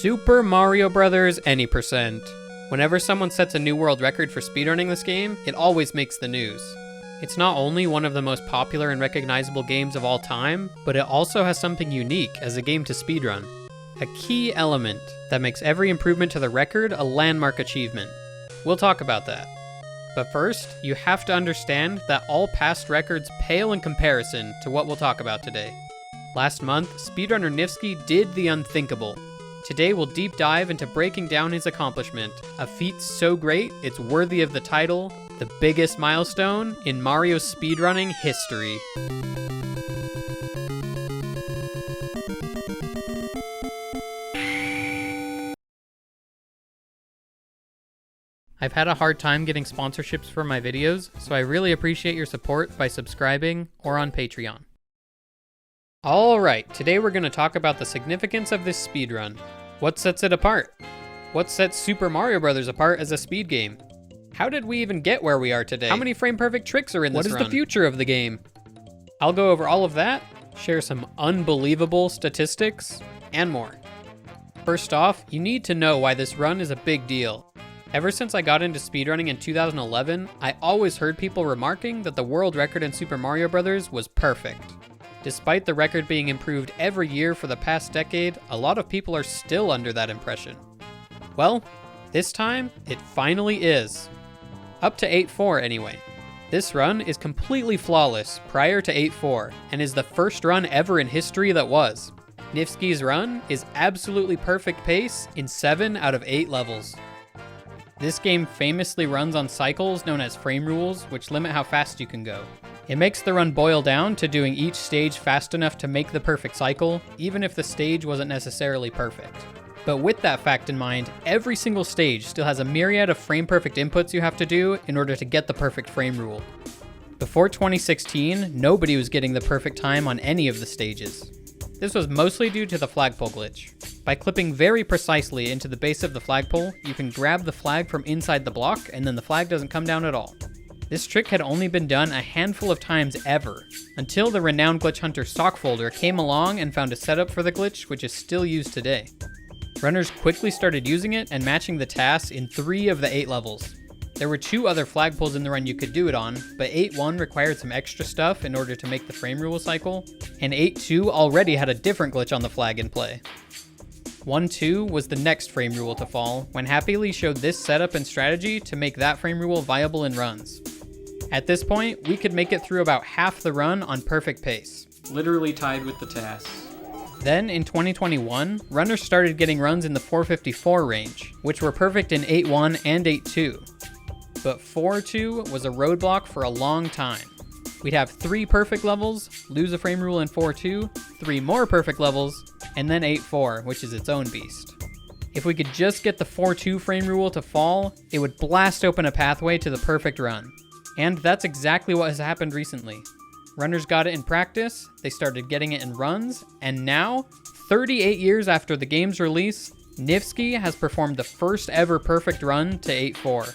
Super Mario Bros. Any percent. Whenever someone sets a new world record for speedrunning this game, it always makes the news. It's not only one of the most popular and recognizable games of all time, but it also has something unique as a game to speedrun. A key element that makes every improvement to the record a landmark achievement. We'll talk about that. But first, you have to understand that all past records pale in comparison to what we'll talk about today. Last month, speedrunner Nifsky did the unthinkable. Today we'll deep dive into breaking down his accomplishment, a feat so great it's worthy of the title, the biggest milestone in Mario speedrunning history. I've had a hard time getting sponsorships for my videos, so I really appreciate your support by subscribing or on Patreon. Alright, today we're going to talk about the significance of this speedrun. What sets it apart? What sets Super Mario Bros. Apart as a speed game? How did we even get where we are today? How many frame-perfect tricks are in this run? What is the future of the game? I'll go over all of that, share some unbelievable statistics, and more. First off, you need to know why this run is a big deal. Ever since I got into speedrunning in 2011, I always heard people remarking that the world record in Super Mario Bros. Was perfect. Despite the record being improved every year for the past decade, a lot of people are still under that impression. Well, this time, it finally is. Up to 8-4 anyway. This run is completely flawless prior to 8-4, and is the first run ever in history that was. Nifsky's run is absolutely perfect pace in 7 out of 8 levels. This game famously runs on cycles known as frame rules, which limit how fast you can go. It makes the run boil down to doing each stage fast enough to make the perfect cycle, even if the stage wasn't necessarily perfect. But with that fact in mind, every single stage still has a myriad of frame-perfect inputs you have to do in order to get the perfect frame rule. Before 2016, nobody was getting the perfect time on any of the stages. This was mostly due to the flagpole glitch. By clipping very precisely into the base of the flagpole, you can grab the flag from inside the block and then the flag doesn't come down at all. This trick had only been done a handful of times ever, until the renowned glitch hunter Stockfolder came along and found a setup for the glitch which is still used today. Runners quickly started using it and matching the tasks in 3 of the 8 levels. There were 2 other flagpoles in the run you could do it on, but 8-1 required some extra stuff in order to make the frame rule cycle, and 8-2 already had a different glitch on the flag in play. 1-2 was the next frame rule to fall, when Happy Lee showed this setup and strategy to make that frame rule viable in runs. At this point, we could make it through about half the run on perfect pace. Literally tied with the tasks. Then, in 2021, runners started getting runs in the 454 range, which were perfect in 8-1 and 8-2. But 4-2 was a roadblock for a long time. We'd have 3 perfect levels, lose a frame rule in 4-2, 3 more perfect levels, and then 8-4, which is its own beast. If we could just get the 4-2 frame rule to fall, it would blast open a pathway to the perfect run. And that's exactly what has happened recently. Runners got it in practice, they started getting it in runs, and now, 38 years after the game's release, Nifsky has performed the first ever perfect run to 8-4.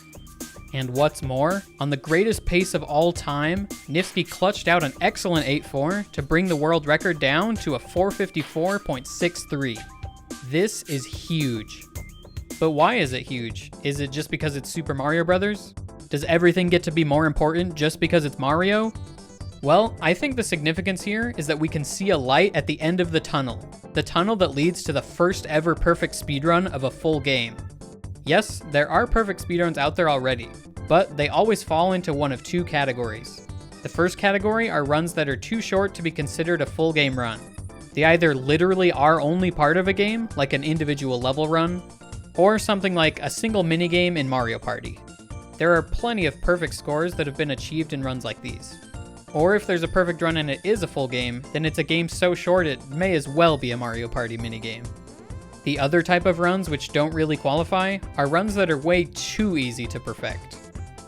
And what's more, on the greatest pace of all time, Nifsky clutched out an excellent 8-4 to bring the world record down to a 454.63. This is huge. But why is it huge? Is it just because it's Super Mario Bros.? Does everything get to be more important just because it's Mario? Well, I think the significance here is that we can see a light at the end of the tunnel that leads to the first ever perfect speedrun of a full game. Yes, there are perfect speedruns out there already, but they always fall into one of 2 categories. The first category are runs that are too short to be considered a full game run. They either literally are only part of a game, like an individual level run, or something like a single minigame in Mario Party. There are plenty of perfect scores that have been achieved in runs like these. Or if there's a perfect run and it is a full game, then it's a game so short it may as well be a Mario Party minigame. The other type of runs which don't really qualify are runs that are way too easy to perfect.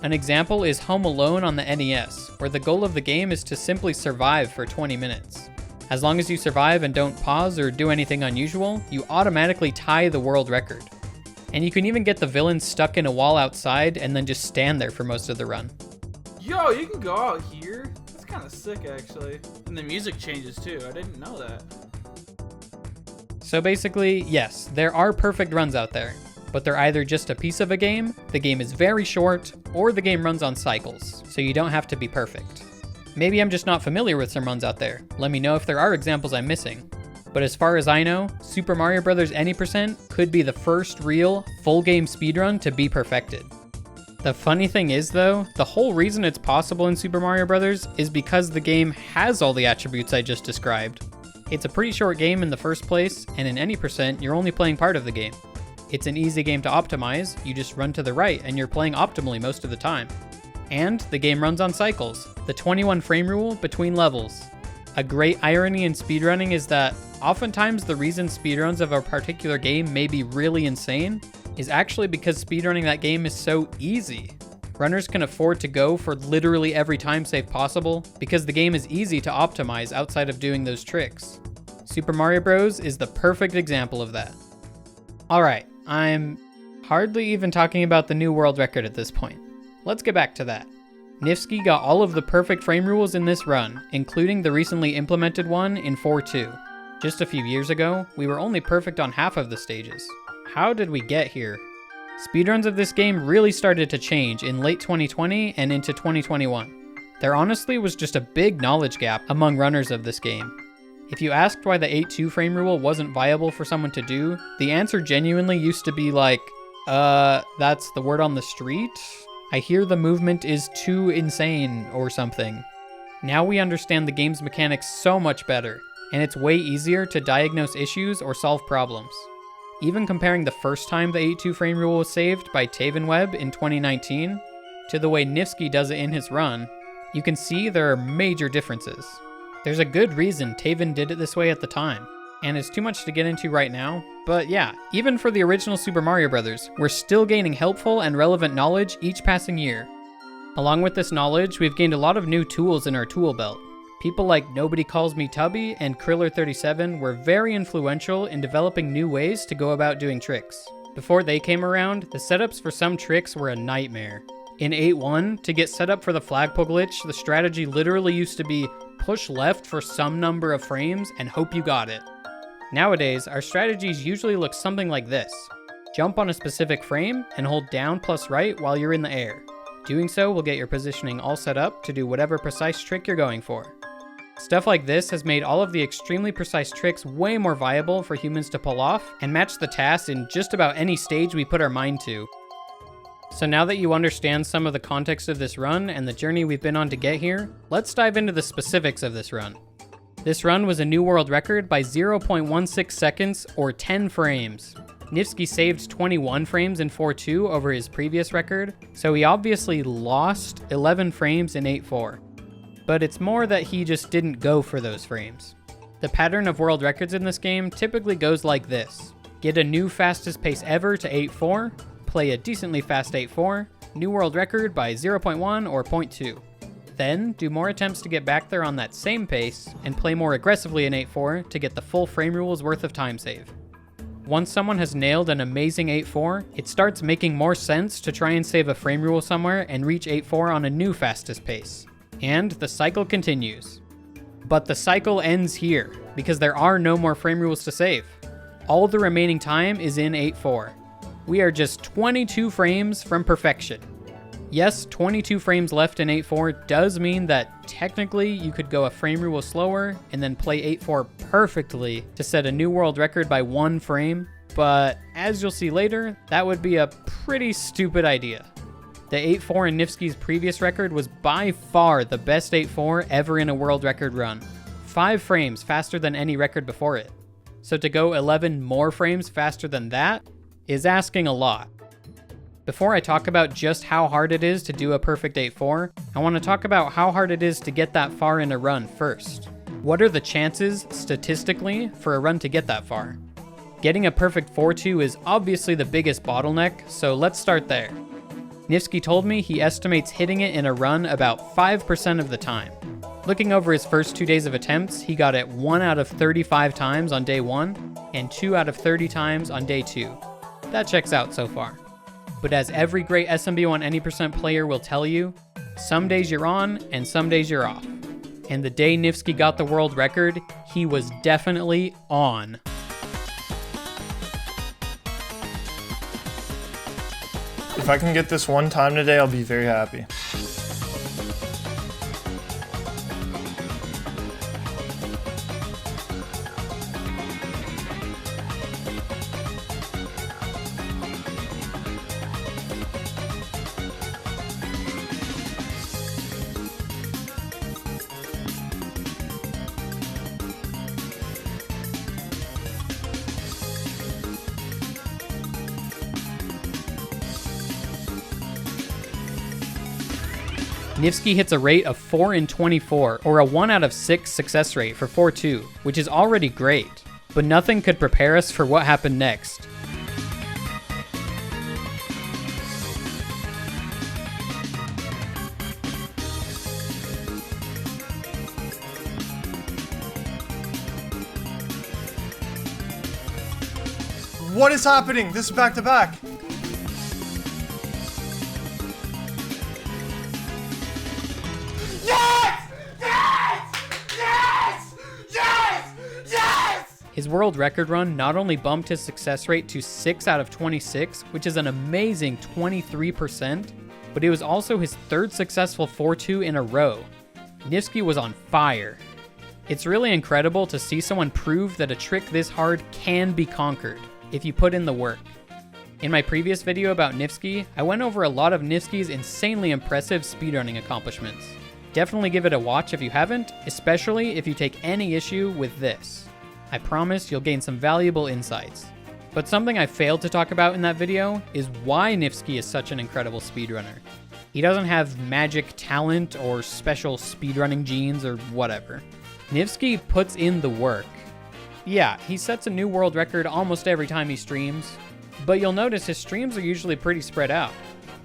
An example is Home Alone on the NES, where the goal of the game is to simply survive for 20 minutes. As long as you survive and don't pause or do anything unusual, you automatically tie the world record. And you can even get the villain stuck in a wall outside and then just stand there for most of the run. Yo, you can go out here? That's kind of sick, actually. And the music changes, too. I didn't know that. So basically, yes, there are perfect runs out there, but they're either just a piece of a game, the game is very short, or the game runs on cycles, so you don't have to be perfect. Maybe I'm just not familiar with some runs out there. Let me know if there are examples I'm missing. But as far as I know, Super Mario Bros. Any% could be the first real, full game speedrun to be perfected. The funny thing is though, the whole reason it's possible in Super Mario Bros. Is because the game has all the attributes I just described. It's a pretty short game in the first place, and in Any%, you're only playing part of the game. It's an easy game to optimize, you just run to the right and you're playing optimally most of the time. And the game runs on cycles, the 21 frame rule between levels. A great irony in speedrunning is that oftentimes the reason speedruns of a particular game may be really insane is actually because speedrunning that game is so easy. Runners can afford to go for literally every time save possible because the game is easy to optimize outside of doing those tricks. Super Mario Bros. Is the perfect example of that. Alright, I'm hardly even talking about the new world record at this point. Let's get back to that. Nifsky got all of the perfect frame rules in this run, including the recently implemented one in 4.2. Just a few years ago, we were only perfect on half of the stages. How did we get here? Speedruns of this game really started to change in late 2020 and into 2021. There honestly was just a big knowledge gap among runners of this game. If you asked why the 8.2 frame rule wasn't viable for someone to do, the answer genuinely used to be like, that's the word on the street? I hear the movement is too insane or something. Now we understand the game's mechanics so much better, and it's way easier to diagnose issues or solve problems. Even comparing the first time the 8.2 frame rule was saved by Taven Web in 2019 to the way Nifsky does it in his run, you can see there are major differences. There's a good reason Taven did it this way at the time, and it's too much to get into right now, but yeah, even for the original Super Mario Bros., we're still gaining helpful and relevant knowledge each passing year. Along with this knowledge, we've gained a lot of new tools in our tool belt. People like Nobody Calls Me Tubby and Kriller37 were very influential in developing new ways to go about doing tricks. Before they came around, the setups for some tricks were a nightmare. In 8.1, to get set up for the flagpole glitch, the strategy literally used to be push left for some number of frames and hope you got it. Nowadays, our strategies usually look something like this. Jump on a specific frame and hold down plus right while you're in the air. Doing so will get your positioning all set up to do whatever precise trick you're going for. Stuff like this has made all of the extremely precise tricks way more viable for humans to pull off and match the tasks in just about any stage we put our mind to. So now that you understand some of the context of this run and the journey we've been on to get here, let's dive into the specifics of this run. This run was a new world record by 0.16 seconds or 10 frames. Nifsky saved 21 frames in 4.2 over his previous record, so he obviously lost 11 frames in 8.4. But it's more that he just didn't go for those frames. The pattern of world records in this game typically goes like this. Get a new fastest pace ever to 8.4, play a decently fast 8.4, new world record by 0.1 or 0.2. Then, do more attempts to get back there on that same pace, and play more aggressively in 8.4 to get the full frame rule's worth of time save. Once someone has nailed an amazing 8.4, it starts making more sense to try and save a frame rule somewhere and reach 8.4 on a new fastest pace. And the cycle continues. But the cycle ends here, because there are no more frame rules to save. All the remaining time is in 8.4. We are just 22 frames from perfection. Yes, 22 frames left in 8.4 does mean that technically you could go a frame rule slower and then play 8.4 perfectly to set a new world record by 1 frame, but as you'll see later, that would be a pretty stupid idea. The 8.4 in Nifsky's previous record was by far the best 8.4 ever in a world record run. 5 frames faster than any record before it. So to go 11 more frames faster than that is asking a lot. Before I talk about just how hard it is to do a perfect 8.4, I want to talk about how hard it is to get that far in a run first. What are the chances, statistically, for a run to get that far? Getting a perfect 4.2 is obviously the biggest bottleneck, so let's start there. Nifsky told me he estimates hitting it in a run about 5% of the time. Looking over his first 2 days of attempts, he got it 1 out of 35 times on day 1, and 2 out of 30 times on day 2. That checks out so far. But as every great SMB1 Any% player will tell you, some days you're on and some days you're off. And the day Nifsky got the world record, he was definitely on. If I can get this one time today, I'll be very happy. Nifsky hits a rate of 4 in 24, or a 1 out of 6 success rate for 4-2, which is already great. But nothing could prepare us for what happened next. What is happening? This is back to back. His world record run not only bumped his success rate to 6 out of 26, which is an amazing 23%, but it was also his third successful 4-2 in a row. Nifsky was on fire. It's really incredible to see someone prove that a trick this hard can be conquered, if you put in the work. In my previous video about Nifsky, I went over a lot of Nifsky's insanely impressive speedrunning accomplishments. Definitely give it a watch if you haven't, especially if you take any issue with this. I promise you'll gain some valuable insights. But something I failed to talk about in that video is why Nifsky is such an incredible speedrunner. He doesn't have magic talent or special speedrunning genes or whatever. Nifsky puts in the work. Yeah, he sets a new world record almost every time he streams, but you'll notice his streams are usually pretty spread out.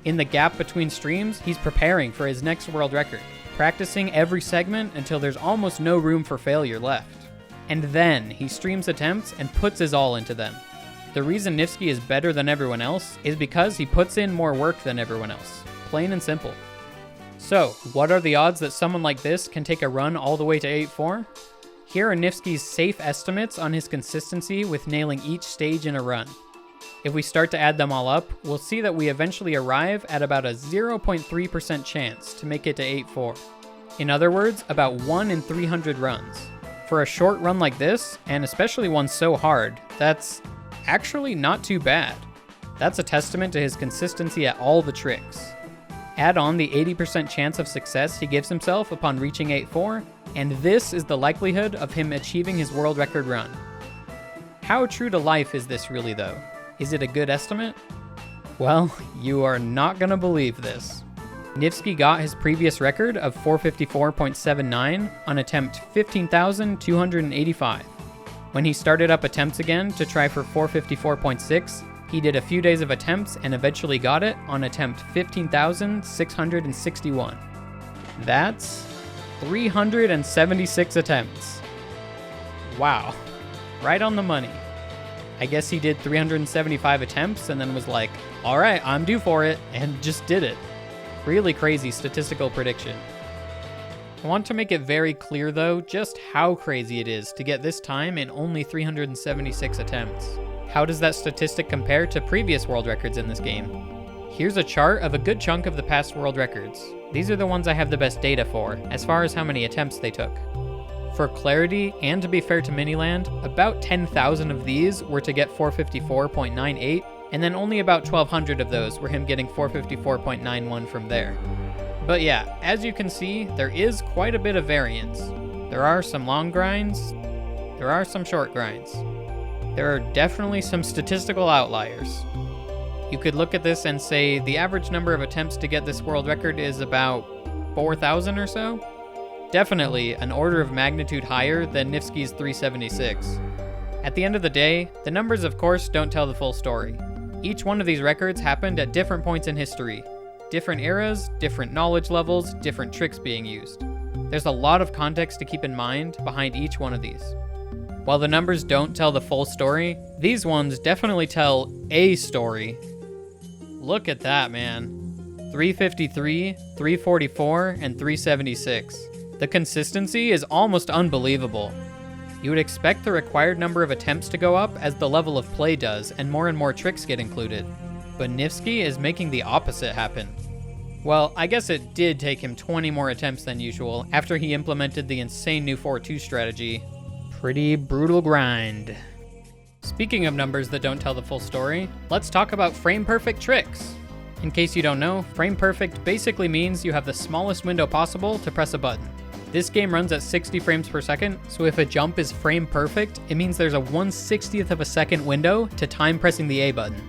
In the gap between streams, he's preparing for his next world record, practicing every segment until there's almost no room for failure left. And then he streams attempts and puts his all into them. The reason Nifsky is better than everyone else is because he puts in more work than everyone else. Plain and simple. So, what are the odds that someone like this can take a run all the way to 8-4? Here are Nifsky's safe estimates on his consistency with nailing each stage in a run. If we start to add them all up, we'll see that we eventually arrive at about a 0.3% chance to make it to 8-4. In other words, about 1 in 300 runs. For a short run like this, and especially one so hard, that's actually not too bad. That's a testament to his consistency at all the tricks. Add on the 80% chance of success he gives himself upon reaching 8-4, and this is the likelihood of him achieving his world record run. How true to life is this really though? Is it a good estimate? Well, you are not gonna believe this. Nifsky got his previous record of 454.79 on attempt 15,285. When he started up attempts again to try for 454.6, he did a few days of attempts and eventually got it on attempt 15,661. That's 376 attempts. Wow, right on the money. I guess he did 375 attempts and then was like, all right, I'm due for it, and just did it. Really crazy statistical prediction. I want to make it very clear though, just how crazy it is to get this time in only 376 attempts. How does that statistic compare to previous world records in this game? Here's a chart of a good chunk of the past world records. These are the ones I have the best data for, as far as how many attempts they took. For clarity, and to be fair to Miniland, about 10,000 of these were to get 454.98, and then only about 1,200 of those were him getting 454.91 from there. But yeah, as you can see, there is quite a bit of variance. There are some long grinds, there are some short grinds. There are definitely some statistical outliers. You could look at this and say the average number of attempts to get this world record is about 4,000 or so. Definitely an order of magnitude higher than Nifsky's 376. At the end of the day, the numbers of course don't tell the full story. Each one of these records happened at different points in history. Different eras, different knowledge levels, different tricks being used. There's a lot of context to keep in mind behind each one of these. While the numbers don't tell the full story, these ones definitely tell a story. Look at that, man. 353, 344, and 376. The consistency is almost unbelievable. You would expect the required number of attempts to go up as the level of play does and more tricks get included. But Nifsky is making the opposite happen. Well, I guess it did take him 20 more attempts than usual after he implemented the insane new 4-2 strategy. Pretty brutal grind. Speaking of numbers that don't tell the full story, let's talk about frame perfect tricks. In case you don't know, frame perfect basically means you have the smallest window possible to press a button. This game runs at 60 frames per second, so if a jump is frame perfect, it means there's a 1/60th of a second window to time pressing the A button.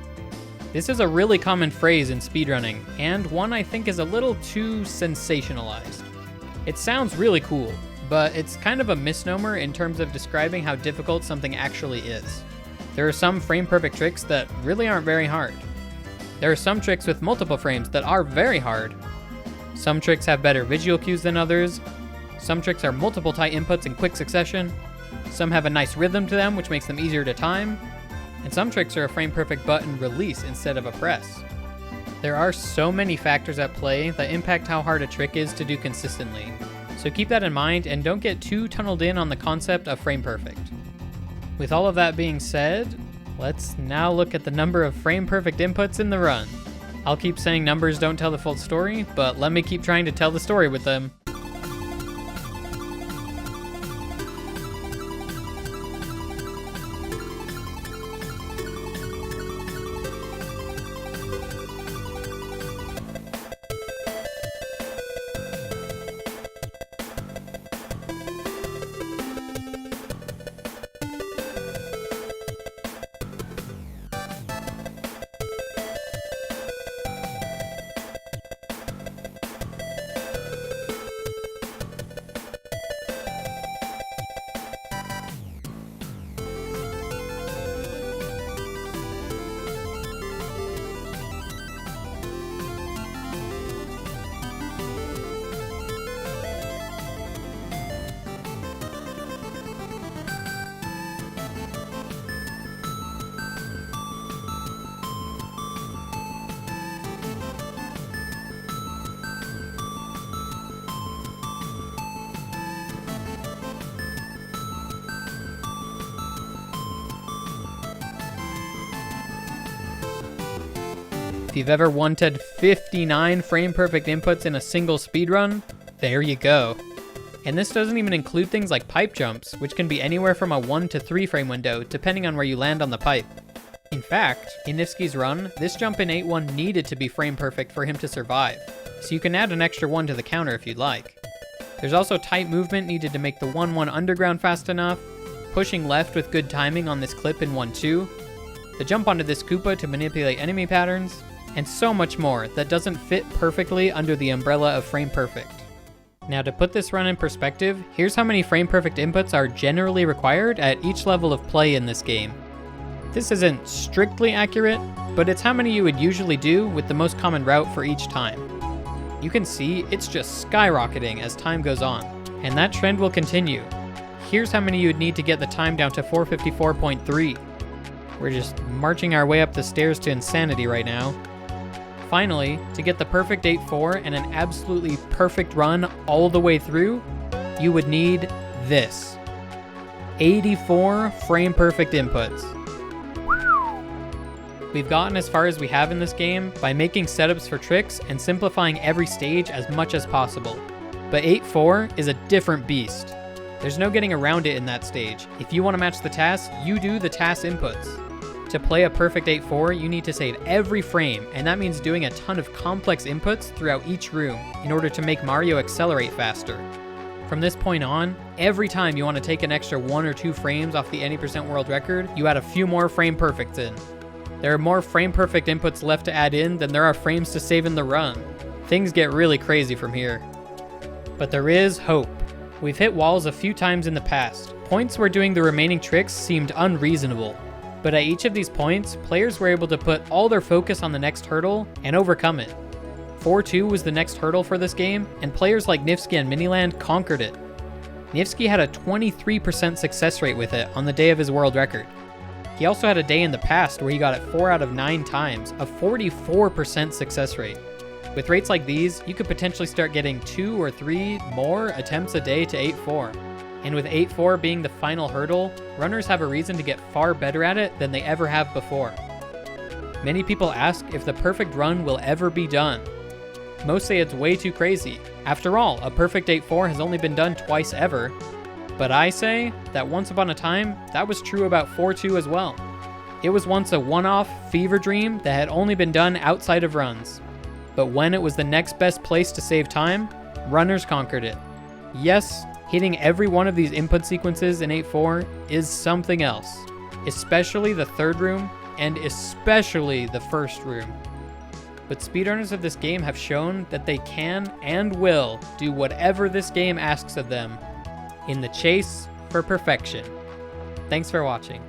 This is a really common phrase in speedrunning, and one I think is a little too sensationalized. It sounds really cool, but it's kind of a misnomer in terms of describing how difficult something actually is. There are some frame perfect tricks that really aren't very hard. There are some tricks with multiple frames that are very hard. Some tricks have better visual cues than others. Some tricks are multiple tight inputs in quick succession. Some have a nice rhythm to them, which makes them easier to time. And some tricks are a frame perfect button release instead of a press. There are so many factors at play that impact how hard a trick is to do consistently. So keep that in mind and don't get too tunneled in on the concept of frame perfect. With all of that being said, let's now look at the number of frame perfect inputs in the run. I'll keep saying numbers don't tell the full story, but let me keep trying to tell the story with them. If you've ever wanted 59 frame perfect inputs in a single speedrun, there you go. And this doesn't even include things like pipe jumps, which can be anywhere from a 1 to 3 frame window, depending on where you land on the pipe. In fact, in Nifsky's run, this jump in 8-1 needed to be frame perfect for him to survive, so you can add an extra 1 to the counter if you'd like. There's also tight movement needed to make the 1-1 underground fast enough, pushing left with good timing on this clip in 1-2, the jump onto this Koopa to manipulate enemy patterns, and so much more that doesn't fit perfectly under the umbrella of frame perfect. Now to put this run in perspective, here's how many frame perfect inputs are generally required at each level of play in this game. This isn't strictly accurate, but it's how many you would usually do with the most common route for each time. You can see it's just skyrocketing as time goes on, and that trend will continue. Here's how many you would need to get the time down to 454.3. We're just marching our way up the stairs to insanity right now. Finally, to get the perfect 8-4 and an absolutely perfect run all the way through, you would need this. 84 frame perfect inputs. We've gotten as far as we have in this game by making setups for tricks and simplifying every stage as much as possible. But 8-4 is a different beast. There's no getting around it in that stage. If you want to match the TAS, you do the TAS inputs. To play a perfect 8-4, you need to save every frame, and that means doing a ton of complex inputs throughout each room in order to make Mario accelerate faster. From this point on, every time you want to take an extra 1 or 2 frames off the 80% world record, you add a few more frame perfects in. There are more frame perfect inputs left to add in than there are frames to save in the run. Things get really crazy from here. But there is hope. We've hit walls a few times in the past. Points where doing the remaining tricks seemed unreasonable. But at each of these points, players were able to put all their focus on the next hurdle and overcome it. 4-2 was the next hurdle for this game, and players like Nifsky and Miniland conquered it. Nifsky had a 23% success rate with it on the day of his world record. He also had a day in the past where he got it 4 out of 9 times, a 44% success rate. With rates like these, you could potentially start getting 2 or 3 more attempts a day to 8-4. And with 8-4 being the final hurdle, runners have a reason to get far better at it than they ever have before. Many people ask if the perfect run will ever be done. Most say it's way too crazy. After all, a perfect 8-4 has only been done twice ever. But I say that once upon a time, that was true about 4-2 as well. It was once a one-off fever dream that had only been done outside of runs. But when it was the next best place to save time, runners conquered it. Yes, hitting every one of these input sequences in 8-4 is something else, especially the third room and especially the first room. But speedrunners of this game have shown that they can and will do whatever this game asks of them in the chase for perfection. Thanks for watching.